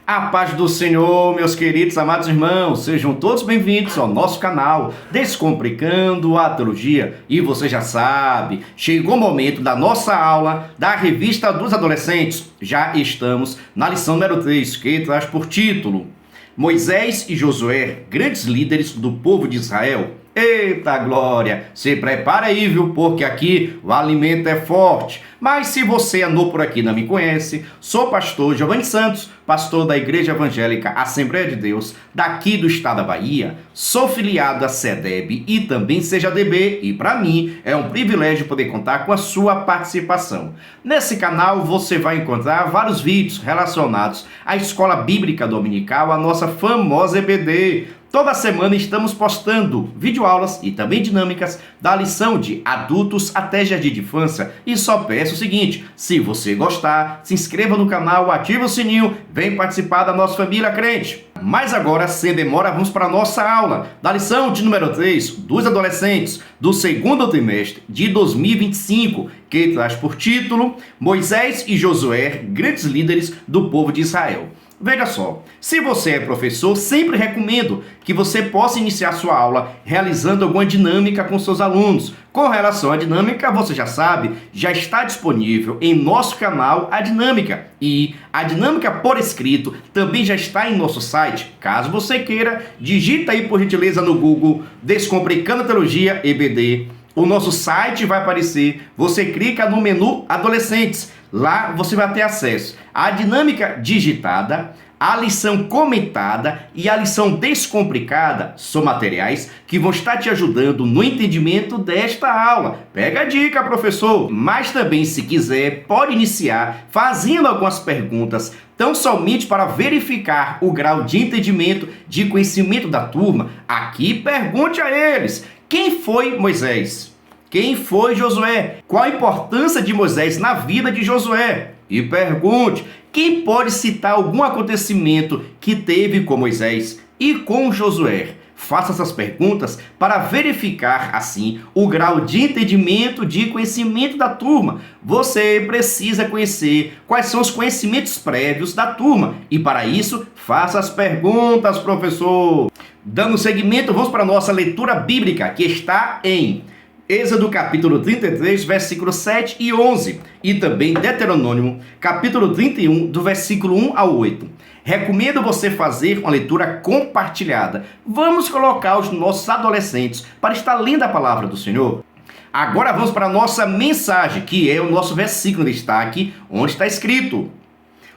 A paz do Senhor, meus queridos amados irmãos, sejam todos bem-vindos ao nosso canal Descomplicando a Teologia. E você já sabe, chegou o momento da nossa aula da Revista dos Adolescentes. Já estamos na lição número 3, que traz por título Moisés e Josué, grandes líderes do povo de Israel. Eita glória! Se prepara aí, viu? Porque aqui o alimento é forte. Mas se você é novo por aqui e não me conhece, sou pastor Giovanni Santos, pastor da Igreja Evangélica Assembleia de Deus, daqui do estado da Bahia. Sou filiado à CEDEB e também CEJADB, e para mim é um privilégio poder contar com a sua participação. Nesse canal você vai encontrar vários vídeos relacionados à Escola Bíblica Dominical, a nossa famosa EBD. Toda semana estamos postando videoaulas e também dinâmicas da lição de adultos até jardim de infância. E só peço o seguinte, se você gostar, se inscreva no canal, ative o sininho, vem participar da nossa família crente. Mas agora, sem demora, vamos para a nossa aula da lição de número 3 dos adolescentes do segundo trimestre de 2025, que traz por título Moisés e Josué, grandes líderes do povo de Israel. Veja só, se você é professor, sempre recomendo que você possa iniciar sua aula realizando alguma dinâmica com seus alunos. Com relação à dinâmica, você já sabe, já está disponível em nosso canal a dinâmica. E a dinâmica por escrito também já está em nosso site. Caso você queira, digita aí por gentileza no Google Descomplicando a Teologia EBD. O nosso site vai aparecer, você clica no menu Adolescentes. Lá você vai ter acesso à dinâmica digitada, a lição comentada e a lição descomplicada. São materiais que vão estar te ajudando no entendimento desta aula. Pega a dica, professor! Mas também, se quiser, pode iniciar fazendo algumas perguntas, tão somente para verificar o grau de entendimento, de conhecimento da turma. Aqui, pergunte a eles: quem foi Moisés? Quem foi Josué? Qual a importância de Moisés na vida de Josué? E pergunte, quem pode citar algum acontecimento que teve com Moisés e com Josué? Faça essas perguntas para verificar, assim, o grau de entendimento, de conhecimento da turma. Você precisa conhecer quais são os conhecimentos prévios da turma. E para isso, faça as perguntas, professor. Dando seguimento, vamos para a nossa leitura bíblica, que está em Êxodo capítulo 33, versículos 7 e 11, e também Deuteronômio capítulo 31, do versículo 1 ao 8. Recomendo você fazer uma leitura compartilhada. Vamos colocar os nossos adolescentes para estar lendo a palavra do Senhor. Agora vamos para a nossa mensagem, que é o nosso versículo de destaque, onde está escrito: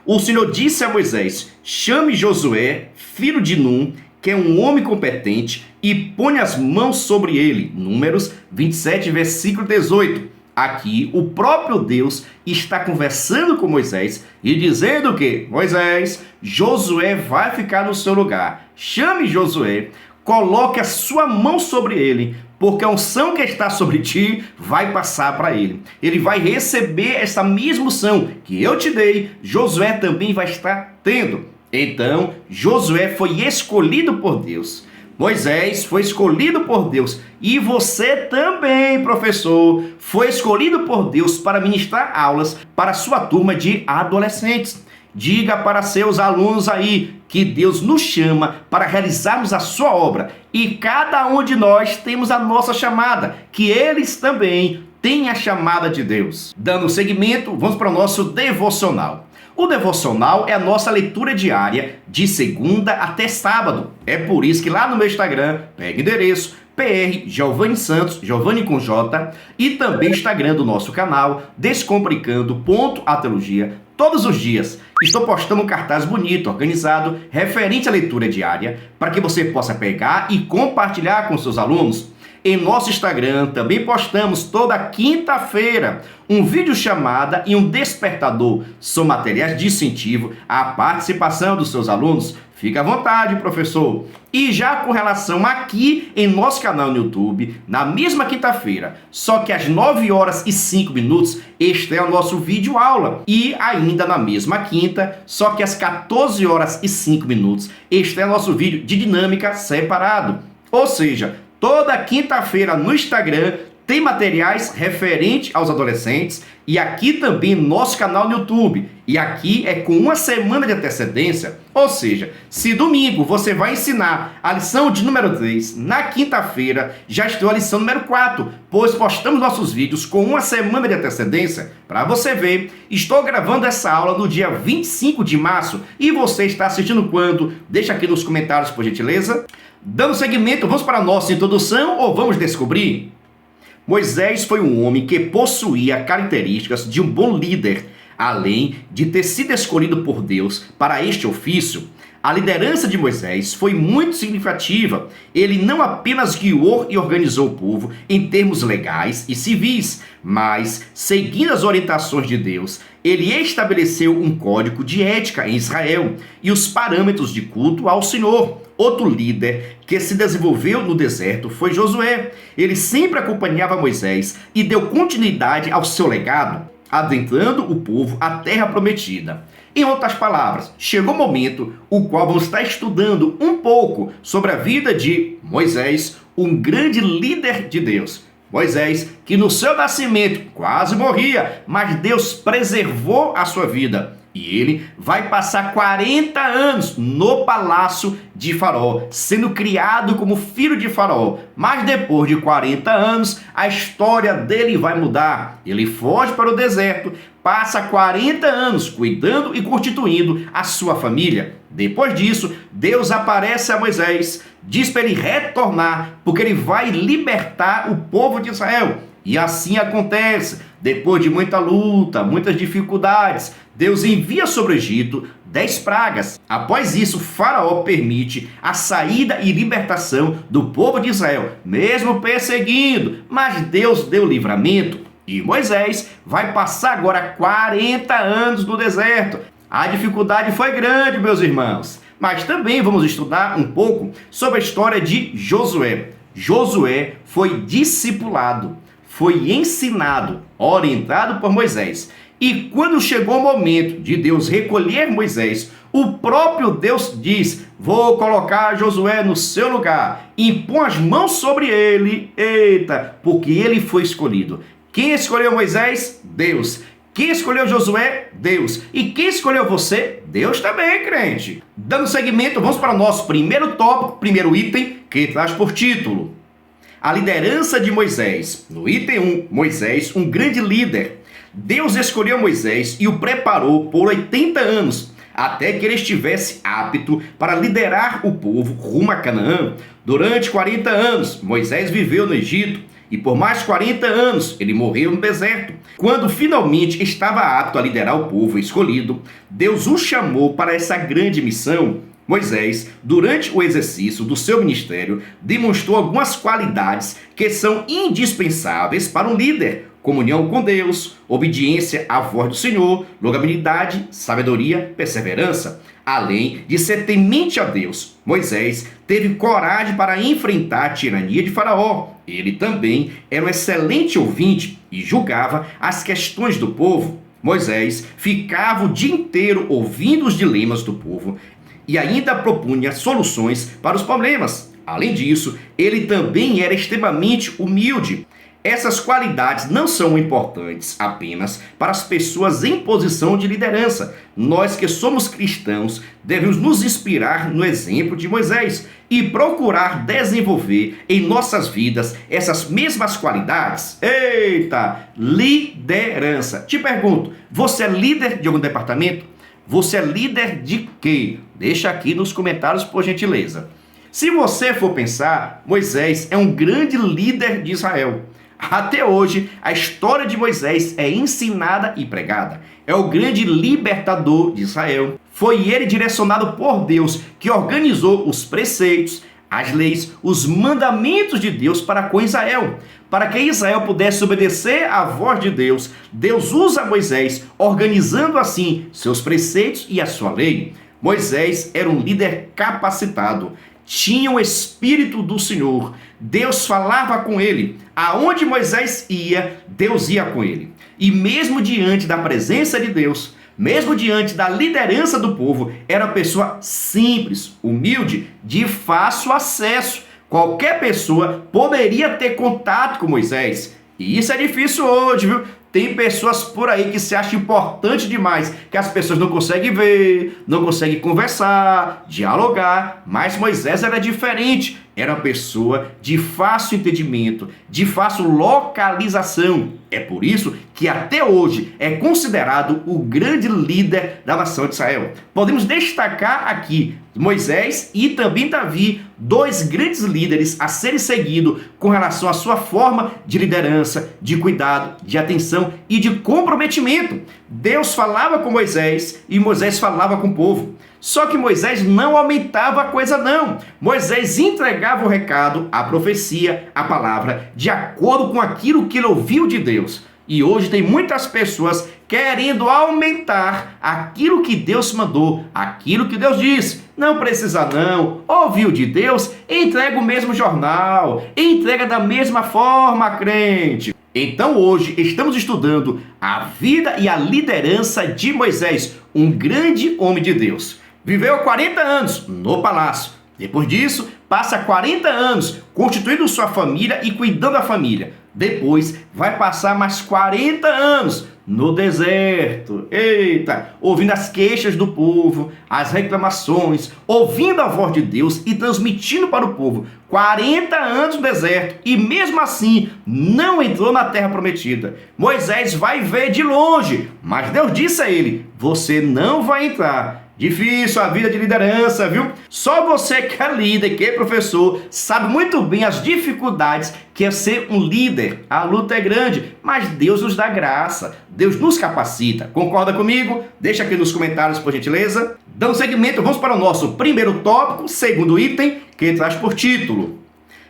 O Senhor disse a Moisés: chame Josué, filho de Num, que é um homem competente, e põe as mãos sobre ele. Números 27, versículo 18. Aqui, o próprio Deus está conversando com Moisés e dizendo que Moisés, Josué vai ficar no seu lugar. Chame Josué, coloque a sua mão sobre ele, porque a unção que está sobre ti vai passar para ele. Ele vai receber essa mesma unção que eu te dei, Josué também vai estar tendo. Então, Josué foi escolhido por Deus. Moisés foi escolhido por Deus. E você também, professor, foi escolhido por Deus para ministrar aulas para a sua turma de adolescentes. Diga para seus alunos aí que Deus nos chama para realizarmos a sua obra. E cada um de nós temos a nossa chamada, que eles também têm a chamada de Deus. Dando seguimento, vamos para o nosso devocional. O devocional é a nossa leitura diária de segunda até sábado. É por isso que lá no meu Instagram, pega o endereço PR Giovanni Santos, Giovanni com J, e também Instagram do nosso canal Descomplicando.ateologia. Todos os dias estou postando um cartaz bonito, organizado, referente à leitura diária, para que você possa pegar e compartilhar com seus alunos. Em nosso Instagram também postamos toda quinta-feira um vídeo chamada e um despertador. São materiais de incentivo à participação dos seus alunos. Fique à vontade, professor. E já com relação aqui em nosso canal no YouTube, na mesma quinta-feira, só que às 9 horas e 5 minutos, este é o nosso vídeo aula. E ainda na mesma quinta, só que às 14 horas e 5 minutos, este é o nosso vídeo de dinâmica separado. Ou seja, toda quinta-feira no Instagram tem materiais referentes aos adolescentes e aqui também no nosso canal no YouTube. E aqui é com uma semana de antecedência, ou seja, se domingo você vai ensinar a lição de número 3, na quinta-feira já estou a lição número 4, pois postamos nossos vídeos com uma semana de antecedência. Para você ver, estou gravando essa aula no dia 25 de março e você está assistindo quando? Deixa aqui nos comentários, por gentileza. Dando seguimento, vamos para a nossa introdução ou vamos descobrir? Moisés foi um homem que possuía características de um bom líder, além de ter sido escolhido por Deus para este ofício. A liderança de Moisés foi muito significativa. Ele não apenas guiou e organizou o povo em termos legais e civis, mas, seguindo as orientações de Deus, ele estabeleceu um código de ética em Israel e os parâmetros de culto ao Senhor. Outro líder que se desenvolveu no deserto foi Josué. Ele sempre acompanhava Moisés e deu continuidade ao seu legado, adentrando o povo à terra prometida. Em outras palavras, chegou o momento o qual vamos estar estudando um pouco sobre a vida de Moisés, um grande líder de Deus. Moisés, que no seu nascimento quase morria, mas Deus preservou a sua vida. E ele vai passar 40 anos no palácio de Faraó, sendo criado como filho de Faraó. Mas depois de 40 anos, a história dele vai mudar. Ele foge para o deserto, passa 40 anos cuidando e constituindo a sua família. Depois disso, Deus aparece a Moisés, diz para ele retornar, porque ele vai libertar o povo de Israel. E assim acontece. Depois de muita luta, muitas dificuldades, Deus envia sobre o Egito 10 pragas. Após isso, Faraó permite a saída e libertação do povo de Israel, mesmo perseguindo, mas Deus deu livramento. E Moisés vai passar agora 40 anos no deserto. A dificuldade foi grande, meus irmãos. Mas também vamos estudar um pouco sobre a história de Josué. Josué foi discipulado, foi ensinado, orientado por Moisés. E quando chegou o momento de Deus recolher Moisés, o próprio Deus diz: vou colocar Josué no seu lugar, impõe as mãos sobre ele, porque ele foi escolhido. Quem escolheu Moisés? Deus. Quem escolheu Josué? Deus. E quem escolheu você? Deus também, crente. Dando seguimento, vamos para o nosso primeiro tópico, primeiro item, que traz por título a liderança de Moisés. No item 1, Moisés, um grande líder. Deus escolheu Moisés e o preparou por 80 anos, até que ele estivesse apto para liderar o povo rumo a Canaã. Durante 40 anos, Moisés viveu no Egito e por mais 40 anos ele morreu no deserto. Quando finalmente estava apto a liderar o povo escolhido, Deus o chamou para essa grande missão. Moisés, durante o exercício do seu ministério, demonstrou algumas qualidades que são indispensáveis para um líder: comunhão com Deus, obediência à voz do Senhor, longanimidade, sabedoria, perseverança. Além de ser temente a Deus, Moisés teve coragem para enfrentar a tirania de Faraó. Ele também era um excelente ouvinte e julgava as questões do povo. Moisés ficava o dia inteiro ouvindo os dilemas do povo e ainda propunha soluções para os problemas. Além disso, ele também era extremamente humilde. Essas qualidades não são importantes apenas para as pessoas em posição de liderança. Nós que somos cristãos devemos nos inspirar no exemplo de Moisés e procurar desenvolver em nossas vidas essas mesmas qualidades. Liderança. Te pergunto, você é líder de algum departamento? Você é líder de quê? Deixa aqui nos comentários, por gentileza. Se você for pensar, Moisés é um grande líder de Israel. Até hoje, a história de Moisés é ensinada e pregada. É o grande libertador de Israel. Foi ele, direcionado por Deus, que organizou os preceitos, as leis, os mandamentos de Deus para com Israel. Para que Israel pudesse obedecer à voz de Deus, Deus usa Moisés, organizando assim seus preceitos e a sua lei. Moisés era um líder capacitado, tinha o Espírito do Senhor. Deus falava com ele. Aonde Moisés ia, Deus ia com ele. E mesmo diante da presença de Deus, mesmo diante da liderança do povo, era uma pessoa simples, humilde, de fácil acesso. Qualquer pessoa poderia ter contato com Moisés. E isso é difícil hoje, viu? Tem pessoas por aí que se acham importante demais, que as pessoas não conseguem ver, não conseguem conversar, dialogar, mas Moisés era diferente. Era uma pessoa de fácil entendimento, de fácil localização. É por isso que até hoje é considerado o grande líder da nação de Israel. Podemos destacar aqui Moisés e também Davi, dois grandes líderes a serem seguidos com relação à sua forma de liderança, de cuidado, de atenção e de comprometimento. Deus falava com Moisés e Moisés falava com o povo. Só que Moisés não aumentava a coisa não. Moisés entregava o recado, a profecia, a palavra, de acordo com aquilo que ele ouviu de Deus. E hoje tem muitas pessoas querendo aumentar aquilo que Deus mandou, aquilo que Deus disse. Não precisa não, ouviu de Deus, entrega o mesmo jornal, entrega da mesma forma, crente. Então hoje estamos estudando a vida e a liderança de Moisés, um grande homem de Deus. Viveu 40 anos no palácio. Depois disso, passa 40 anos constituindo sua família e cuidando da família. Depois, vai passar mais 40 anos no deserto. Eita! Ouvindo as queixas do povo, as reclamações, ouvindo a voz de Deus e transmitindo para o povo. 40 anos no deserto e mesmo assim não entrou na terra prometida. Moisés vai ver de longe, mas Deus disse a ele: você não vai entrar. Difícil a vida de liderança, viu? Só você que é líder, que é professor, sabe muito bem as dificuldades que é ser um líder. A luta é grande, mas Deus nos dá graça, Deus nos capacita. Concorda comigo? Deixa aqui nos comentários, por gentileza. Dando seguimento, vamos para o nosso primeiro tópico, segundo item, que traz por título: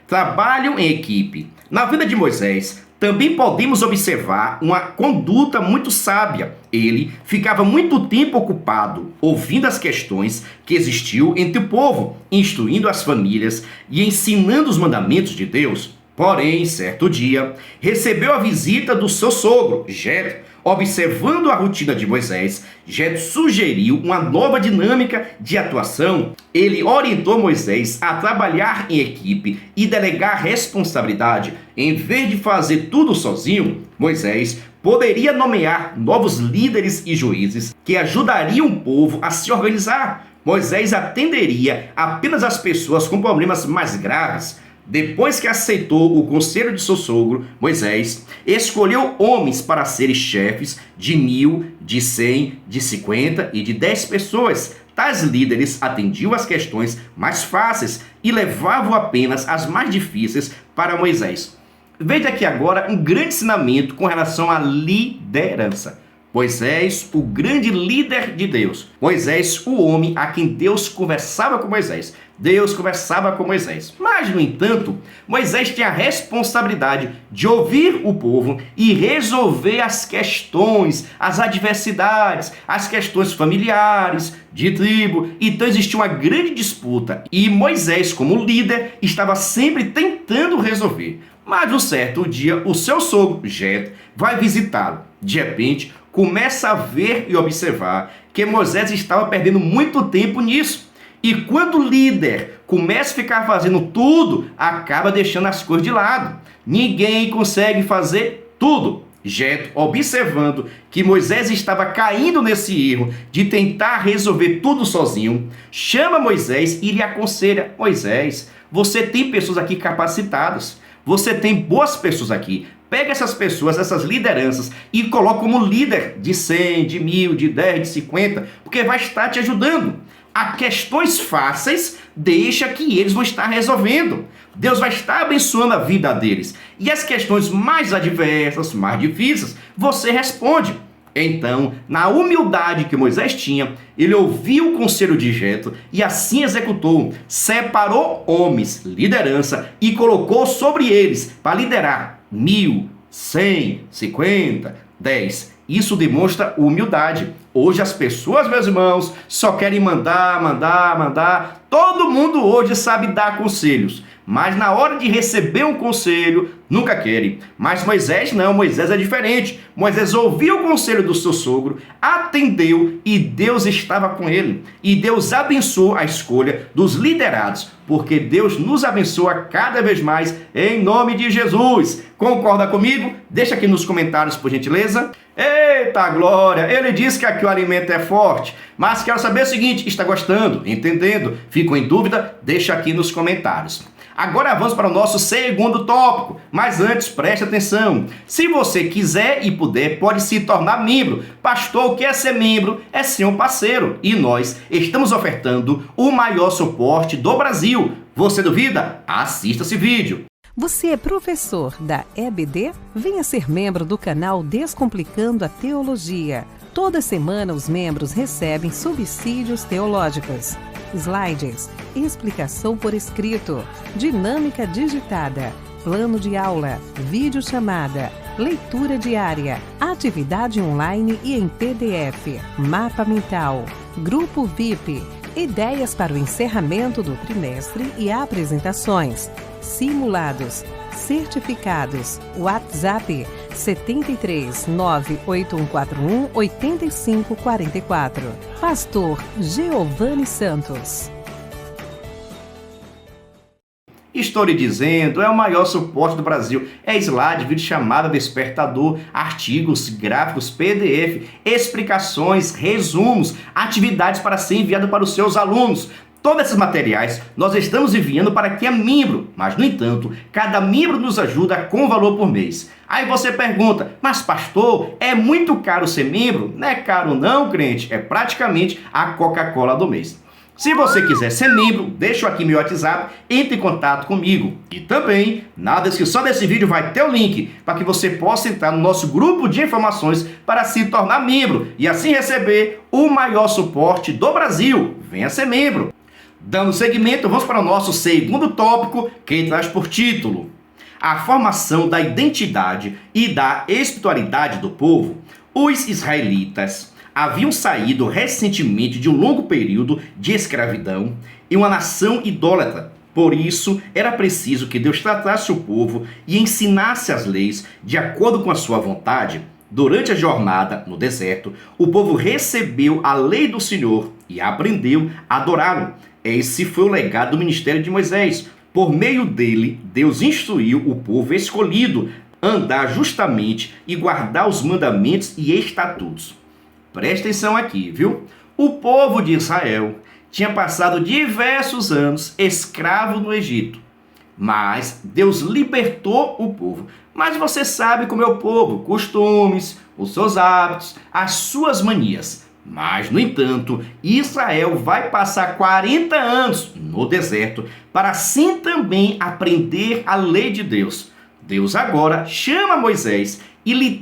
Trabalho em equipe. Na vida de Moisés, também podemos observar uma conduta muito sábia. Ele ficava muito tempo ocupado ouvindo as questões que existiam entre o povo, instruindo as famílias e ensinando os mandamentos de Deus. Porém, certo dia, recebeu a visita do seu sogro, Jetro. Observando a rotina de Moisés, Jetro sugeriu uma nova dinâmica de atuação. Ele orientou Moisés a trabalhar em equipe e delegar responsabilidade. Em vez de fazer tudo sozinho, Moisés poderia nomear novos líderes e juízes que ajudariam o povo a se organizar. Moisés atenderia apenas as pessoas com problemas mais graves. Depois que aceitou o conselho de seu sogro, Moisés escolheu homens para serem chefes de 1.000, de 100, de 50 e de 10 pessoas. Tais líderes atendiam as questões mais fáceis e levavam apenas as mais difíceis para Moisés. Veja aqui agora um grande ensinamento com relação à liderança. Moisés, o grande líder de Deus. Moisés, o homem a quem Deus conversava com Moisés. Deus conversava com Moisés. Mas, no entanto, Moisés tinha a responsabilidade de ouvir o povo e resolver as questões, as adversidades, as questões familiares, de tribo. Então existia uma grande disputa e Moisés, como líder, estava sempre tentando resolver. Mas, um certo dia, o seu sogro, Jetro, vai visitá-lo. De repente, começa a ver e observar que Moisés estava perdendo muito tempo nisso. E quando o líder começa a ficar fazendo tudo, acaba deixando as coisas de lado. Ninguém consegue fazer tudo. Jetro, observando que Moisés estava caindo nesse erro de tentar resolver tudo sozinho, chama Moisés e lhe aconselha: Moisés, você tem pessoas aqui capacitadas, você tem boas pessoas aqui. Pega essas pessoas, essas lideranças e coloca como líder de 100, de 1.000, de 10, de 50, porque vai estar te ajudando. A questões fáceis, deixa que eles vão estar resolvendo. Deus vai estar abençoando a vida deles. E as questões mais adversas, mais difíceis, você responde. Então, na humildade que Moisés tinha, ele ouviu o conselho de Jetro e assim executou. Separou homens, liderança, e colocou sobre eles para liderar 1.000, 100, 50, 10. Isso demonstra humildade. Hoje as pessoas, meus irmãos, só querem mandar. Todo mundo hoje sabe dar conselhos, mas na hora de receber um conselho, nunca querem. Mas Moisés não, Moisés é diferente. Moisés ouviu o conselho do seu sogro, atendeu e Deus estava com ele. E Deus abençoou a escolha dos liderados, porque Deus nos abençoa cada vez mais em nome de Jesus. Concorda comigo? Deixa aqui nos comentários, por gentileza. Eita glória! Ele disse que aqui o alimento é forte, mas quero saber o seguinte, está gostando, entendendo? Ficou em dúvida? Deixa aqui nos comentários. Agora vamos para o nosso segundo tópico, mas antes preste atenção. Se você quiser e puder, pode se tornar membro. Pastor, o que é ser membro? É ser um parceiro. E nós estamos ofertando o maior suporte do Brasil. Você duvida? Assista esse vídeo. Você é professor da EBD? Venha ser membro do canal Descomplicando a Teologia. Toda semana os membros recebem subsídios teológicos, slides, explicação por escrito, dinâmica digitada, plano de aula, videochamada, leitura diária, atividade online e em PDF, mapa mental, grupo VIP, ideias para o encerramento do trimestre e apresentações, simulados, certificados, WhatsApp 73 98141 8544. Pastor Giovanni Santos. Estou lhe dizendo, é o maior suporte do Brasil. É slide, videochamada, despertador, artigos, gráficos, PDF, explicações, resumos, atividades para ser enviado para os seus alunos. Todos esses materiais nós estamos enviando para quem é membro, mas, no entanto, cada membro nos ajuda com valor por mês. Aí você pergunta, mas pastor, é muito caro ser membro? Não é caro não, crente, é praticamente a Coca-Cola do mês. Se você quiser ser membro, deixa aqui meu WhatsApp, entre em contato comigo. E também, na descrição desse vídeo vai ter o link para que você possa entrar no nosso grupo de informações para se tornar membro e assim receber o maior suporte do Brasil. Venha ser membro. Dando seguimento, vamos para o nosso segundo tópico, que traz por título a formação da identidade e da espiritualidade do povo. Os israelitas haviam saído recentemente de um longo período de escravidão e uma nação idólatra. Por isso, era preciso que Deus tratasse o povo e ensinasse as leis de acordo com a sua vontade. Durante a jornada no deserto, o povo recebeu a lei do Senhor e aprendeu a adorá-lo. Esse foi o legado do ministério de Moisés. Por meio dele, Deus instruiu o povo escolhido a andar justamente e guardar os mandamentos e estatutos. Presta atenção aqui, viu? O povo de Israel tinha passado diversos anos escravo no Egito, mas Deus libertou o povo. Mas você sabe como é o povo, costumes, os seus hábitos, as suas manias. Mas, no entanto, Israel vai passar 40 anos no deserto para assim também aprender a lei de Deus. Deus agora chama Moisés e lhe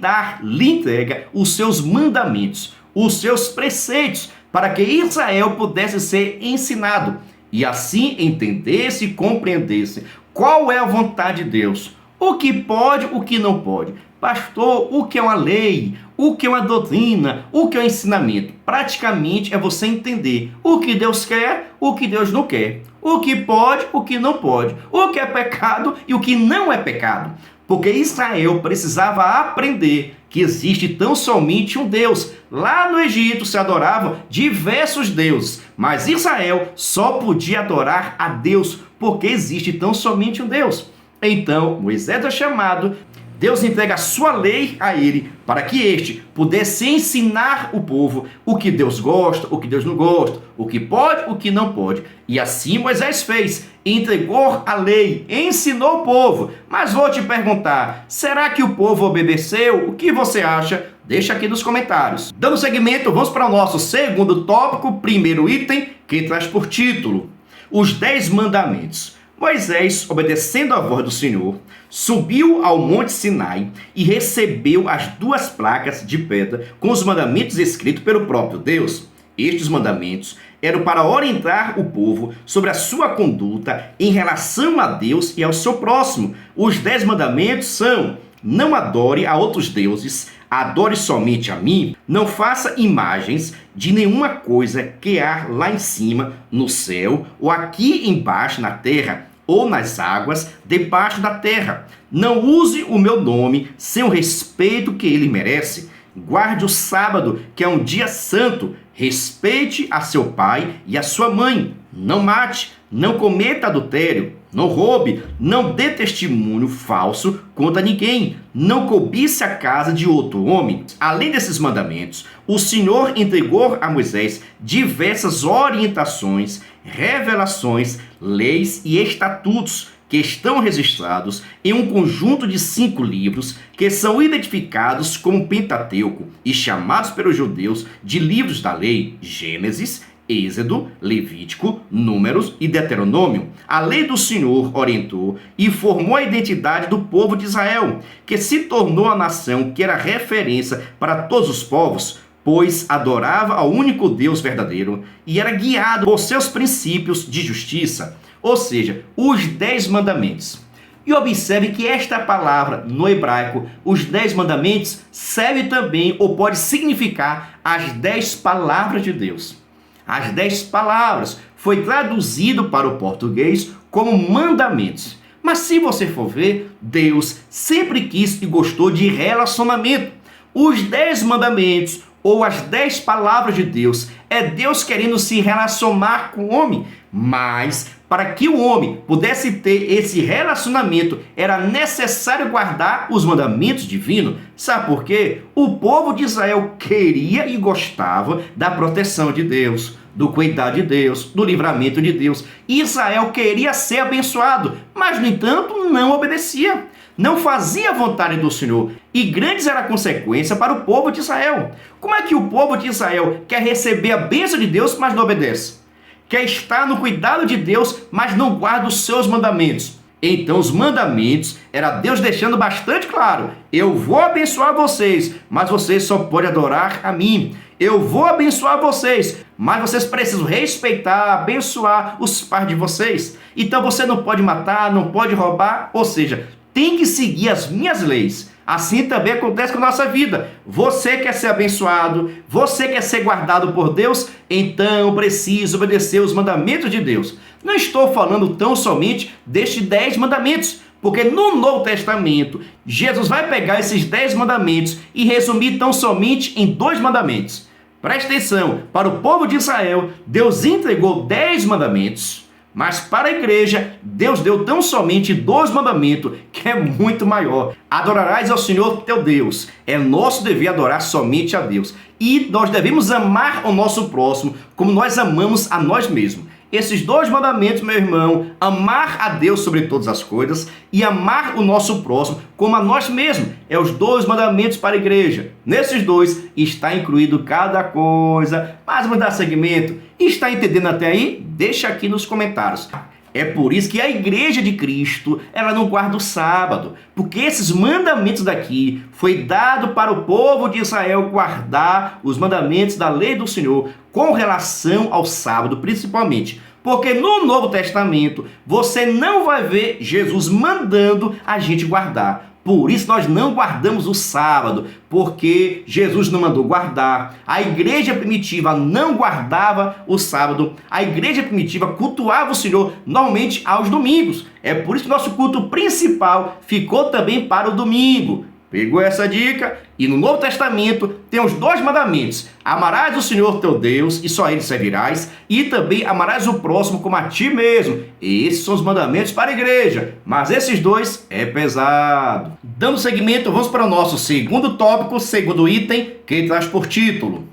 entrega os seus mandamentos, os seus preceitos, para que Israel pudesse ser ensinado e assim entendesse e compreendesse qual é a vontade de Deus, o que pode, o que não pode. Pastor, o que é uma lei? O que é uma doutrina? O que é um ensinamento? Praticamente é você entender o que Deus quer, o que Deus não quer. O que pode, o que não pode. O que é pecado e o que não é pecado. Porque Israel precisava aprender que existe tão somente um Deus. Lá no Egito se adoravam diversos deuses, mas Israel só podia adorar a Deus porque existe tão somente um Deus. Então, Moisés é chamado, Deus entrega a sua lei a ele, para que este pudesse ensinar o povo o que Deus gosta, o que Deus não gosta, o que pode, o que não pode. E assim Moisés fez, entregou a lei, ensinou o povo. Mas vou te perguntar, será que o povo obedeceu? O que você acha? Deixa aqui nos comentários. Dando seguimento, vamos para o nosso segundo tópico, primeiro item, que traz por título os 10 mandamentos. Moisés, obedecendo à voz do Senhor, subiu ao Monte Sinai e recebeu as 2 placas de pedra com os mandamentos escritos pelo próprio Deus. Estes mandamentos eram para orientar o povo sobre a sua conduta em relação a Deus e ao seu próximo. Os 10 mandamentos são: não adore a outros deuses, adore somente a mim, não faça imagens de nenhuma coisa que há lá em cima no céu ou aqui embaixo na terra. ou nas águas debaixo da terra. Não use o meu nome sem o respeito que ele merece. Guarde o sábado, que é um dia santo. Respeite a seu pai e a sua mãe. Não mate, não cometa adultério, não roube, não dê testemunho falso contra ninguém, não cobice a casa de outro homem. Além desses mandamentos, o Senhor entregou a Moisés diversas orientações, revelações, leis e estatutos que estão registrados em um conjunto de 5 livros que são identificados como Pentateuco e chamados pelos judeus de livros da lei: Gênesis, Êxodo, Levítico, Números e Deuteronômio. A lei do Senhor orientou e formou a identidade do povo de Israel, que se tornou a nação que era referência para todos os povos, pois adorava ao único Deus verdadeiro e era guiado por seus princípios de justiça, ou seja, os 10 mandamentos. E observe que esta palavra no hebraico, os 10 mandamentos, serve também ou pode significar as 10 palavras de Deus. As 10 palavras foi traduzido para o português como mandamentos. Mas se você for ver, Deus sempre quis e gostou de relacionamento. Os 10 mandamentos ou as 10 palavras de Deus é Deus querendo se relacionar com o homem. Mas para que o homem pudesse ter esse relacionamento, era necessário guardar os mandamentos divinos. Sabe por quê? O povo de Israel queria e gostava da proteção de Deus, do cuidado de Deus, do livramento de Deus. Israel queria ser abençoado, mas, no entanto, não obedecia. Não fazia a vontade do Senhor. E grandes era a consequência para o povo de Israel. Como é que o povo de Israel quer receber a bênção de Deus, mas não obedece? Quer estar no cuidado de Deus, mas não guarda os seus mandamentos. Então os mandamentos era Deus deixando bastante claro: eu vou abençoar vocês, mas vocês só podem adorar a mim. Eu vou abençoar vocês, mas vocês precisam respeitar, abençoar os pais de vocês. Então você não pode matar, não pode roubar, ou seja, tem que seguir as minhas leis. Assim também acontece com a nossa vida. Você quer ser abençoado, você quer ser guardado por Deus, então precisa obedecer os mandamentos de Deus. Não estou falando tão somente destes 10 mandamentos, porque no Novo Testamento, Jesus vai pegar esses 10 mandamentos e resumir tão somente em 2 mandamentos. Preste atenção, para o povo de Israel, Deus entregou 10 mandamentos, mas para a igreja, Deus deu tão somente 2 mandamentos, que é muito maior. Adorarás ao Senhor teu Deus. É nosso dever adorar somente a Deus. E nós devemos amar o nosso próximo como nós amamos a nós mesmos. Esses 2 mandamentos, meu irmão, amar a Deus sobre todas as coisas e amar o nosso próximo como a nós mesmos, é os 2 mandamentos para a igreja. Nesses 2 está incluído cada coisa. Mas vamos dar seguimento. Está entendendo até aí? Deixa aqui nos comentários. É por isso que a igreja de Cristo, ela não guarda o sábado, porque esses mandamentos daqui foi dado para o povo de Israel guardar os mandamentos da lei do Senhor com relação ao sábado principalmente. Porque no Novo Testamento você não vai ver Jesus mandando a gente guardar. Por isso nós não guardamos o sábado, porque Jesus não mandou guardar. A igreja primitiva não guardava o sábado. A igreja primitiva cultuava o Senhor normalmente aos domingos. É por isso que nosso culto principal ficou também para o domingo. Pegou essa dica? E no Novo Testamento tem os 2 mandamentos: amarás o Senhor teu Deus e só a ele servirás, e também amarás o próximo como a ti mesmo. Esses são os mandamentos para a igreja, mas esses 2 é pesado. Dando seguimento, vamos para o nosso segundo tópico, segundo item, que traz por título: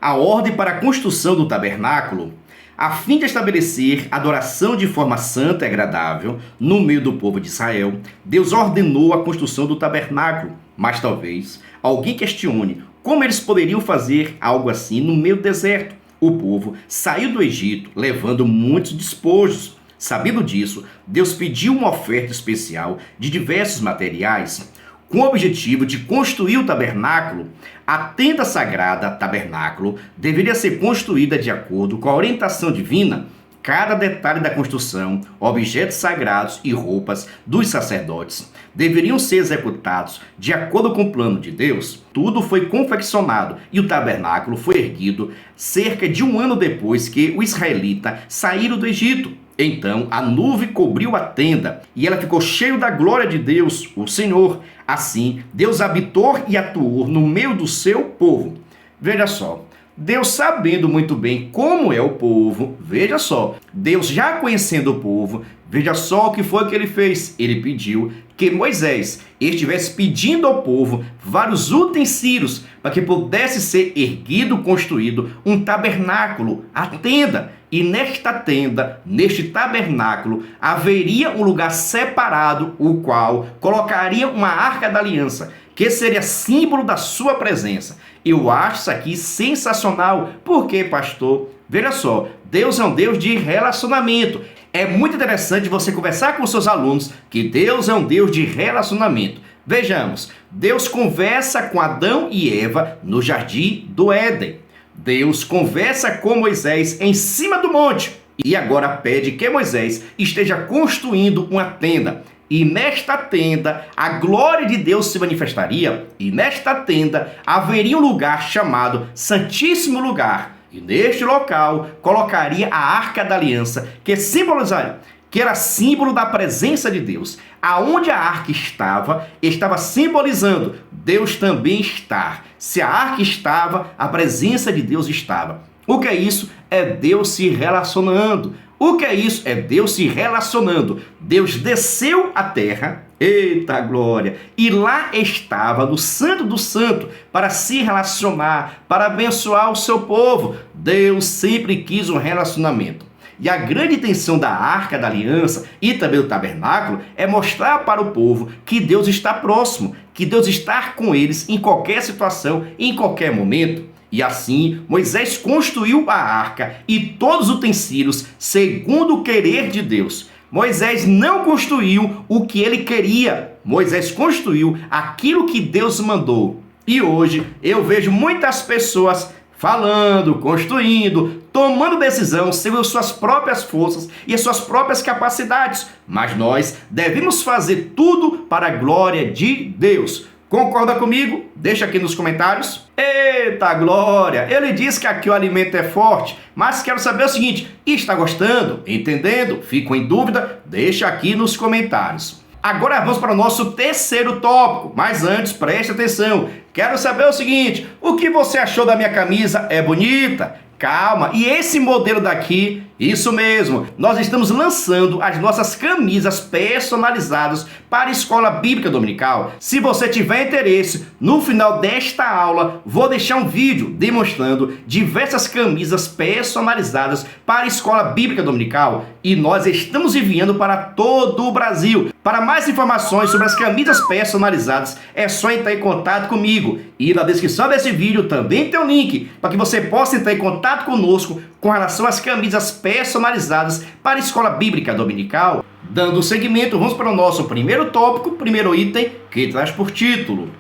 a ordem para a construção do tabernáculo. A fim de estabelecer adoração de forma santa e agradável no meio do povo de Israel, Deus ordenou a construção do tabernáculo. Mas talvez alguém questione como eles poderiam fazer algo assim no meio do deserto. O povo saiu do Egito levando muitos despojos. Sabendo disso, Deus pediu uma oferta especial de diversos materiais, com o objetivo de construir o tabernáculo. A tenda sagrada, tabernáculo, deveria ser construída de acordo com a orientação divina. Cada detalhe da construção, objetos sagrados e roupas dos sacerdotes deveriam ser executados de acordo com o plano de Deus. Tudo foi confeccionado e o tabernáculo foi erguido cerca de 1 ano depois que os israelitas saíram do Egito. Então a nuvem cobriu a tenda, e ela ficou cheia da glória de Deus, o Senhor. Assim, Deus habitou e atuou no meio do seu povo. Veja só, Deus sabendo muito bem como é o povo, veja só, Deus já conhecendo o povo, veja só o que foi que ele fez. Ele pediu que Moisés estivesse pedindo ao povo vários utensílios para que pudesse ser erguido, construído um tabernáculo, a tenda. E nesta tenda, neste tabernáculo, haveria um lugar separado, o qual colocaria uma arca da aliança, que seria símbolo da sua presença. Eu acho isso aqui sensacional. Por quê, pastor? Veja só, Deus é um Deus de relacionamento. É muito interessante você conversar com seus alunos que Deus é um Deus de relacionamento. Vejamos, Deus conversa com Adão e Eva no jardim do Éden. Deus conversa com Moisés em cima do monte e agora pede que Moisés esteja construindo uma tenda. E nesta tenda a glória de Deus se manifestaria, e nesta tenda haveria um lugar chamado Santíssimo Lugar. E neste local colocaria a Arca da Aliança, que era símbolo da presença de Deus. Aonde a arca estava simbolizando Deus também estar. Se a arca estava, a presença de Deus estava. O que é isso? É Deus se relacionando. O que é isso? É Deus se relacionando. Deus desceu à terra, eita glória, e lá estava no Santo do Santo para se relacionar, para abençoar o seu povo. Deus sempre quis um relacionamento. E a grande intenção da Arca da Aliança e também do tabernáculo é mostrar para o povo que Deus está próximo, que Deus está com eles em qualquer situação, em qualquer momento. E assim, Moisés construiu a arca e todos os utensílios segundo o querer de Deus. Moisés não construiu o que ele queria, Moisés construiu aquilo que Deus mandou. E hoje eu vejo muitas pessoas falando, construindo, tomando decisão segundo suas próprias forças e as suas próprias capacidades. Mas nós devemos fazer tudo para a glória de Deus. Concorda comigo? Deixa aqui nos comentários. Eita glória! Ele diz que aqui o alimento é forte, mas quero saber o seguinte: está gostando? Entendendo? Fico em dúvida? Deixa aqui nos comentários. Agora vamos para o nosso terceiro tópico, mas antes preste atenção. Quero saber o seguinte: o que você achou da minha camisa? É bonita? Calma, e esse modelo daqui, isso mesmo, nós estamos lançando as nossas camisas personalizadas para a Escola Bíblica Dominical. Se você tiver interesse, no final desta aula, vou deixar um vídeo demonstrando diversas camisas personalizadas para a Escola Bíblica Dominical e nós estamos enviando para todo o Brasil. Para mais informações sobre as camisas personalizadas, é só entrar em contato comigo. E na descrição desse vídeo também tem um link para que você possa entrar em contato conosco com relação às camisas personalizadas para a Escola Bíblica Dominical. Dando seguimento, vamos para o nosso primeiro tópico, primeiro item, que traz por título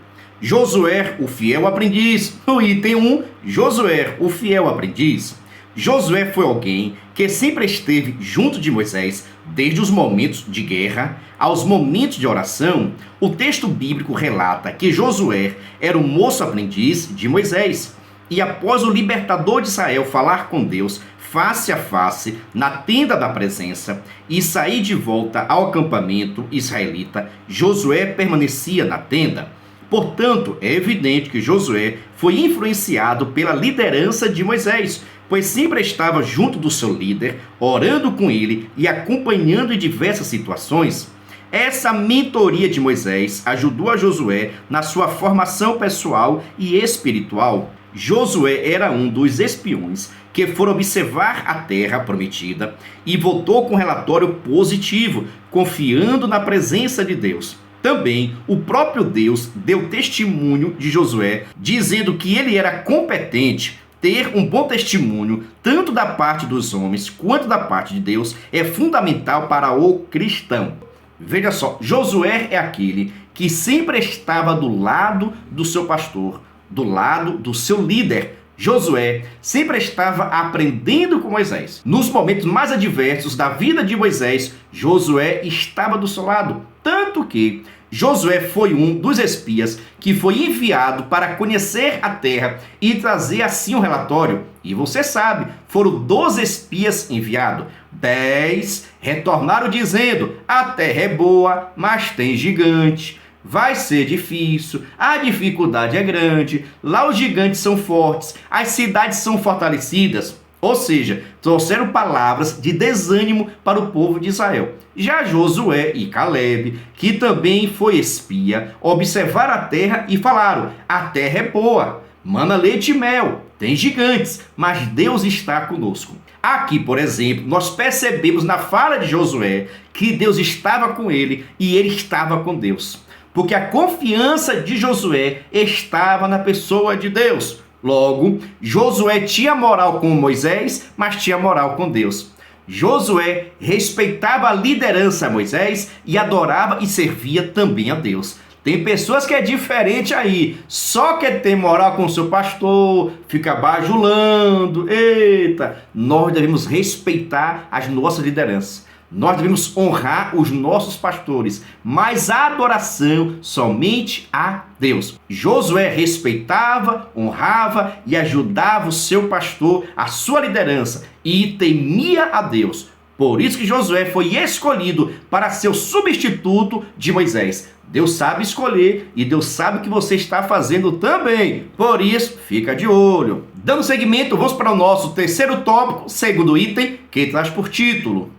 Josué, o fiel aprendiz. No item 1, Josué, o fiel aprendiz. Josué foi alguém que sempre esteve junto de Moisés, desde os momentos de guerra aos momentos de oração. O texto bíblico relata que Josué era o moço aprendiz de Moisés. E após o libertador de Israel falar com Deus face a face na tenda da presença e sair de volta ao acampamento israelita, Josué permanecia na tenda. Portanto, é evidente que Josué foi influenciado pela liderança de Moisés, pois sempre estava junto do seu líder, orando com ele e acompanhando em diversas situações. Essa mentoria de Moisés ajudou a Josué na sua formação pessoal e espiritual. Josué era um dos espiões que foram observar a terra prometida e voltou com um relatório positivo, confiando na presença de Deus. Também o próprio Deus deu testemunho de Josué, dizendo que ele era competente. Ter um bom testemunho, tanto da parte dos homens quanto da parte de Deus, é fundamental para o cristão. Veja só, Josué é aquele que sempre estava do lado do seu pastor, do lado do seu líder. Josué sempre estava aprendendo com Moisés. Nos momentos mais adversos da vida de Moisés, Josué estava do seu lado. Tanto que Josué foi um dos espias que foi enviado para conhecer a terra e trazer assim um relatório. E você sabe, foram 12 espias enviados. 10 retornaram dizendo: a terra é boa, mas tem gigante. Vai ser difícil, a dificuldade é grande, lá os gigantes são fortes, as cidades são fortalecidas. Ou seja, trouxeram palavras de desânimo para o povo de Israel. Já Josué e Caleb, que também foi espia, observaram a terra e falaram: a terra é boa, mana leite e mel, tem gigantes, mas Deus está conosco. Aqui, por exemplo, nós percebemos na fala de Josué que Deus estava com ele e ele estava com Deus. Porque a confiança de Josué estava na pessoa de Deus. Logo, Josué tinha moral com Moisés, mas tinha moral com Deus. Josué respeitava a liderança a Moisés e adorava e servia também a Deus. Tem pessoas que é diferente aí, só quer ter moral com o seu pastor, fica bajulando. Eita, nós devemos respeitar as nossas lideranças. Nós devemos honrar os nossos pastores, mas a adoração somente a Deus. Josué respeitava, honrava e ajudava o seu pastor, a sua liderança, e temia a Deus. Por isso que Josué foi escolhido para ser o substituto de Moisés. Deus sabe escolher e Deus sabe o que você está fazendo também. Por isso, fica de olho. Dando seguimento, vamos para o nosso terceiro tópico, segundo item, que traz por título: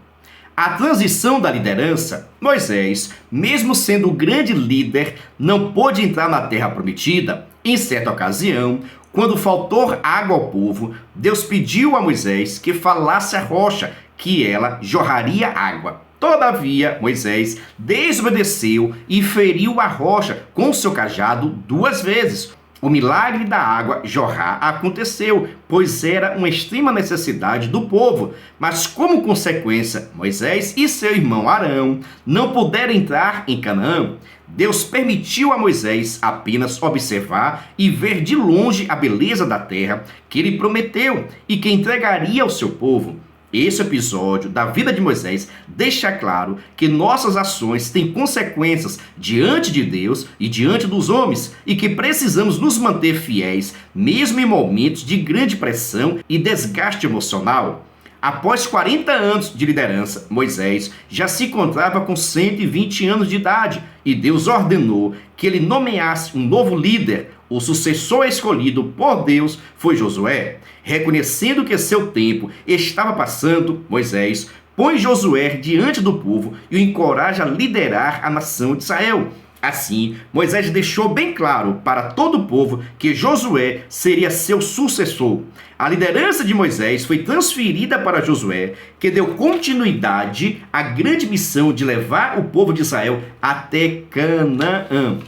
a transição da liderança. Moisés, mesmo sendo o grande líder, não pôde entrar na terra prometida. Em certa ocasião, quando faltou água ao povo, Deus pediu a Moisés que falasse à rocha, que ela jorraria água. Todavia, Moisés desobedeceu e feriu a rocha com seu cajado 2 vezes. O milagre da água jorrar aconteceu, pois era uma extrema necessidade do povo. Mas como consequência, Moisés e seu irmão Arão não puderam entrar em Canaã. Deus permitiu a Moisés apenas observar e ver de longe a beleza da terra que ele prometeu e que entregaria ao seu povo. Esse episódio da vida de Moisés deixa claro que nossas ações têm consequências diante de Deus e diante dos homens e que precisamos nos manter fiéis, mesmo em momentos de grande pressão e desgaste emocional. Após 40 anos de liderança, Moisés já se encontrava com 120 anos de idade e Deus ordenou que ele nomeasse um novo líder. O sucessor escolhido por Deus foi Josué. Reconhecendo que seu tempo estava passando, Moisés põe Josué diante do povo e o encoraja a liderar a nação de Israel. Assim, Moisés deixou bem claro para todo o povo que Josué seria seu sucessor. A liderança de Moisés foi transferida para Josué, que deu continuidade à grande missão de levar o povo de Israel até Canaã.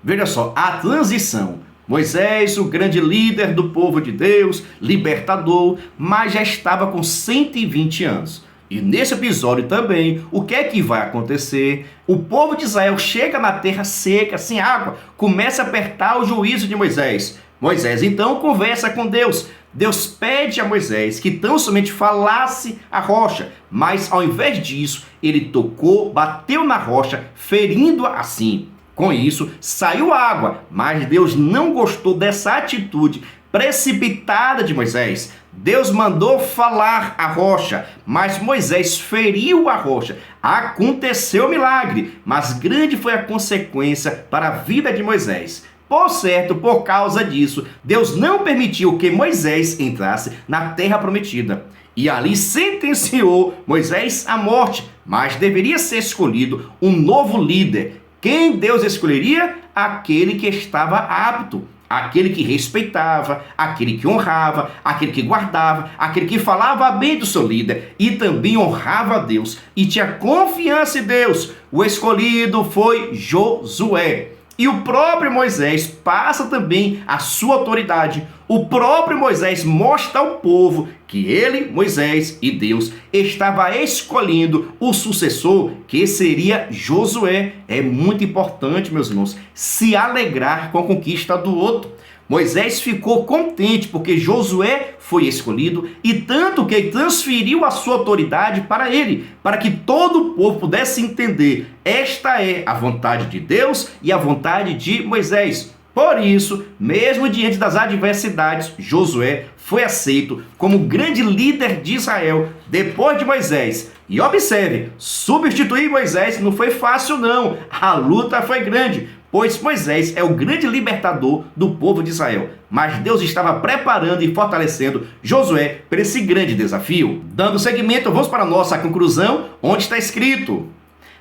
Veja só, a transição. Moisés, o grande líder do povo de Deus, libertador, mas já estava com 120 anos. E nesse episódio também, o que é que vai acontecer? O povo de Israel chega na terra seca, sem água, começa a apertar o juízo de Moisés. Moisés então conversa com Deus. Deus pede a Moisés que tão somente falasse a rocha, mas ao invés disso, ele tocou, bateu na rocha, ferindo-a assim. Com isso, saiu água, mas Deus não gostou dessa atitude precipitada de Moisés. Deus mandou falar a rocha, mas Moisés feriu a rocha. Aconteceu o milagre, mas grande foi a consequência para a vida de Moisés. Por certo, por causa disso, Deus não permitiu que Moisés entrasse na terra prometida. E ali sentenciou Moisés à morte, mas deveria ser escolhido um novo líder. Quem Deus escolheria? Aquele que estava apto, aquele que respeitava, aquele que honrava, aquele que guardava, aquele que falava bem do seu líder e também honrava a Deus e tinha confiança em Deus. O escolhido foi Josué. E o próprio Moisés passa também a sua autoridade. O próprio Moisés mostra ao povo que ele, Moisés e Deus, estava escolhendo o sucessor, que seria Josué. É muito importante, meus irmãos, se alegrar com a conquista do outro. Moisés ficou contente porque Josué foi escolhido e tanto que ele transferiu a sua autoridade para ele, para que todo o povo pudesse entender: esta é a vontade de Deus e a vontade de Moisés. Por isso, mesmo diante das adversidades, Josué foi aceito como grande líder de Israel depois de Moisés. E observe, substituir Moisés não foi fácil não, a luta foi grande, pois Moisés é o grande libertador do povo de Israel. Mas Deus estava preparando e fortalecendo Josué para esse grande desafio. Dando seguimento, vamos para a nossa conclusão, onde está escrito: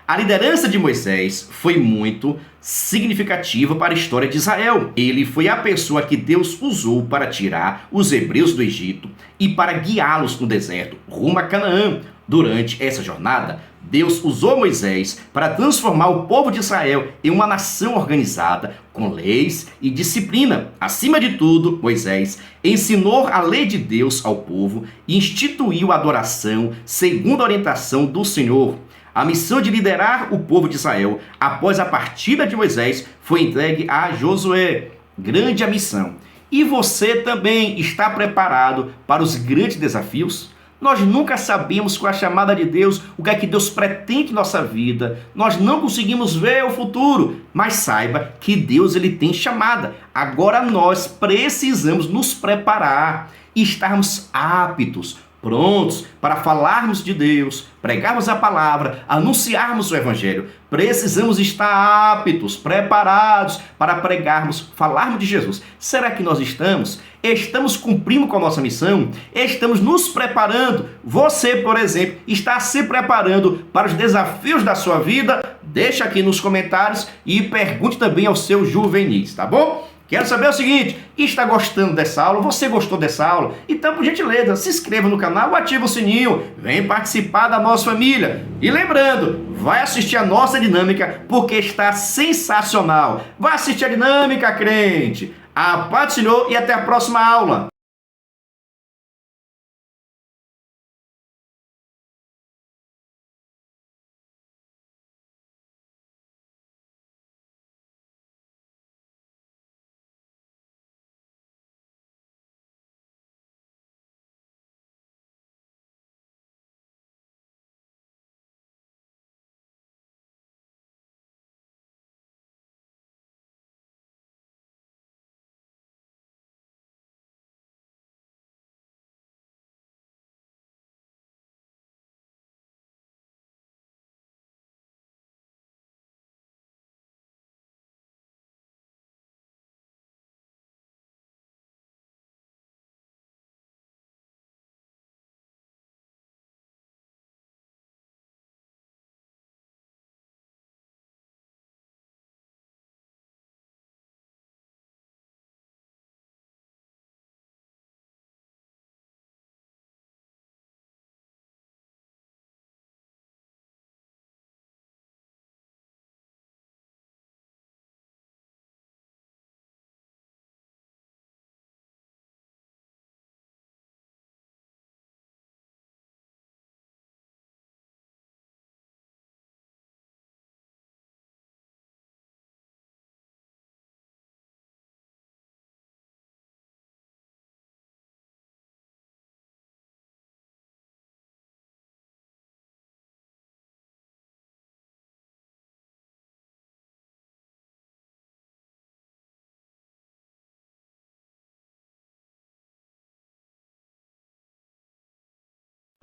a liderança de Moisés foi muito significativa para a história de Israel. Ele foi a pessoa que Deus usou para tirar os hebreus do Egito e para guiá-los no deserto rumo a Canaã. Durante essa jornada, Deus usou Moisés para transformar o povo de Israel em uma nação organizada, com leis e disciplina. Acima de tudo, Moisés ensinou a lei de Deus ao povo e instituiu a adoração segundo a orientação do Senhor. A missão de liderar o povo de Israel após a partida de Moisés foi entregue a Josué. Grande a missão. E você também está preparado para os grandes desafios? Nós nunca sabemos qual é a chamada de Deus, o que é que Deus pretende em nossa vida. Nós não conseguimos ver o futuro, mas saiba que Deus ele tem chamada. Agora nós precisamos nos preparar e estarmos aptos, prontos para falarmos de Deus, pregarmos a palavra, anunciarmos o Evangelho. Precisamos estar aptos, preparados para pregarmos, falarmos de Jesus. Será que nós estamos? Estamos cumprindo com a nossa missão? Estamos nos preparando? Você, por exemplo, está se preparando para os desafios da sua vida? Deixa aqui nos comentários e pergunte também aos seus juvenis, tá bom? Quero saber o seguinte: está gostando dessa aula? Você gostou dessa aula? Então, por gentileza, se inscreva no canal, ative o sininho, vem participar da nossa família. E lembrando, vai assistir a nossa dinâmica porque está sensacional. Vai assistir a dinâmica, crente. A paz do Senhor e até a próxima aula.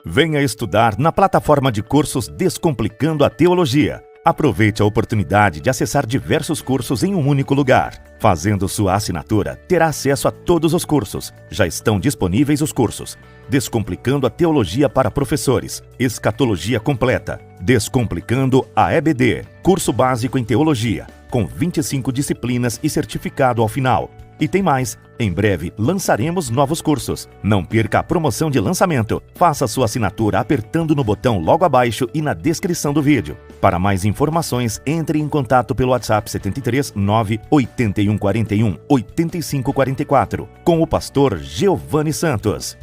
Venha estudar na plataforma de cursos Descomplicando a Teologia. Aproveite a oportunidade de acessar diversos cursos em um único lugar. Fazendo sua assinatura, terá acesso a todos os cursos. Já estão disponíveis os cursos: Descomplicando a Teologia para Professores, Escatologia Completa, Descomplicando a EBD, Curso Básico em Teologia, com 25 disciplinas e certificado ao final. E tem mais, em breve lançaremos novos cursos. Não perca a promoção de lançamento. Faça sua assinatura apertando no botão logo abaixo e na descrição do vídeo. Para mais informações, entre em contato pelo WhatsApp 73 98141 8544 com o pastor Giovanni Santos.